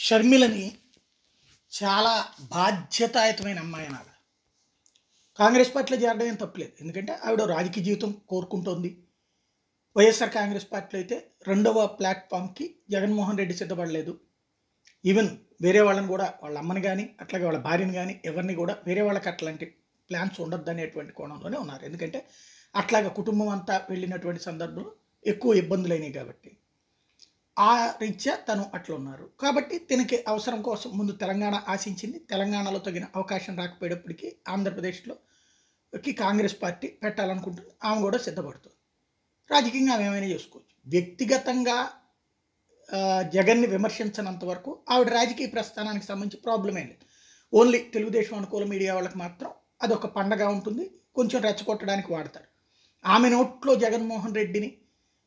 షర్మిలని చాలా బాధ్యతాయుతమైన అమ్మాయి అనాలి. కాంగ్రెస్ పార్టీలో చేరడం ఏం తప్పులేదు. ఎందుకంటే ఆవిడ రాజకీయ జీవితం కోరుకుంటోంది. వైఎస్ఆర్ కాంగ్రెస్ పార్టీలో అయితే రెండవ ప్లాట్ఫామ్‌కి జగన్మోహన్ రెడ్డి సిద్ధపడలేదు. ఈవెన్ వేరే వాళ్ళని కూడా వాళ్ళ అమ్మని గాని, అట్లాగే వాళ్ళ భార్యని గాని ఎవరిని కూడా వేరే వాళ్ళకి అట్లాంటి ప్లాన్స్ ఉండొద్దనేటువంటి కోణంలోనే ఉన్నారు. ఎందుకంటే అట్లాగా కుటుంబం అంతా వెళ్ళినటువంటి సందర్భంలో ఎక్కువ ఇబ్బందులైనయి కాబట్టి. ఆ రీత్యా తను అట్లున్నారు. కాబట్టి తినకి అవసరం కోసం ముందు తెలంగాణ ఆశించింది. తెలంగాణలో తగిన అవకాశం రాకపోయేటప్పటికి ఆంధ్రప్రదేశ్‌లోకి కాంగ్రెస్ పార్టీ పెట్టాలనుకుంటుంది. ఆమె కూడా సిద్ధపడుతుంది. రాజకీయంగా ఆమె ఏమైనా చేసుకోవచ్చు. వ్యక్తిగతంగా జగన్‌ని విమర్శించనంత వరకు ఆవిడ రాజకీయ ప్రస్థానానికి సంబంధించి ప్రాబ్లమ్ ఏం లేదు. ఓన్లీ తెలుగుదేశం అనుకూల మీడియా వాళ్ళకి మాత్రం అదొక పండగ ఉంటుంది. కొంచెం రెచ్చగొట్టడానికి వాడతారు. ఆమె నోట్లో జగన్మోహన్ రెడ్డిని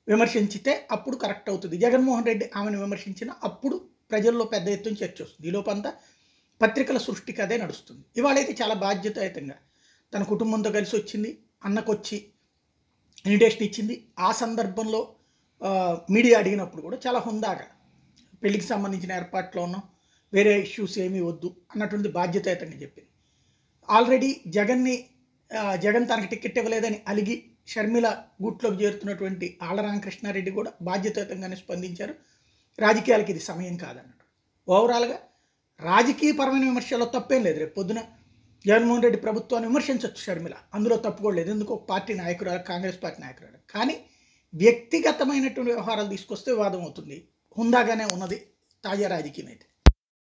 విమర్శించితే అప్పుడు కరెక్ట్ అవుతుంది. జగన్మోహన్ రెడ్డి ఆమెను విమర్శించిన అప్పుడు ప్రజల్లో పెద్ద ఎత్తున చర్చ వస్తుంది. ఈలోపంతా పత్రికల సృష్టికి అదే నడుస్తుంది. ఇవాళైతే చాలా బాధ్యతాయుతంగా తన కుటుంబంతో కలిసి వచ్చింది. అన్నకొచ్చి ఇన్విటేషన్ ఇచ్చింది. ఆ సందర్భంలో మీడియా అడిగినప్పుడు కూడా చాలా హుందాగా పెళ్లికి సంబంధించిన ఏర్పాట్లో ఉన్నాం, వేరే ఇష్యూస్ ఏమీ వద్దు అన్నటువంటి బాధ్యతాయుతంగా చెప్పింది. ఆల్రెడీ జగన్ తనకి టికెట్ ఇవ్వలేదని అలిగి షర్మిల గూట్లోకి చేరుతున్నటువంటి ఆళ్ల రామకృష్ణారెడ్డి కూడా బాధ్యతాయుతంగానే స్పందించారు. రాజకీయాలకి ఇది సమయం కాదన్నట్టు. ఓవరాల్గా రాజకీయపరమైన విమర్శలో తప్పేం లేదు. రేపు పొద్దున జగన్మోహన్ రెడ్డి ప్రభుత్వాన్ని విమర్శించవచ్చు షర్మిల, అందులో తప్పుకోలేదు. ఎందుకు ఒక పార్టీ నాయకురాలు, కాంగ్రెస్ పార్టీ నాయకురాలు. కానీ వ్యక్తిగతమైనటువంటి వ్యవహారాలు తీసుకొస్తే వివాదం అవుతుంది. హుందాగానే ఉన్నది తాజా రాజకీయం అయితే.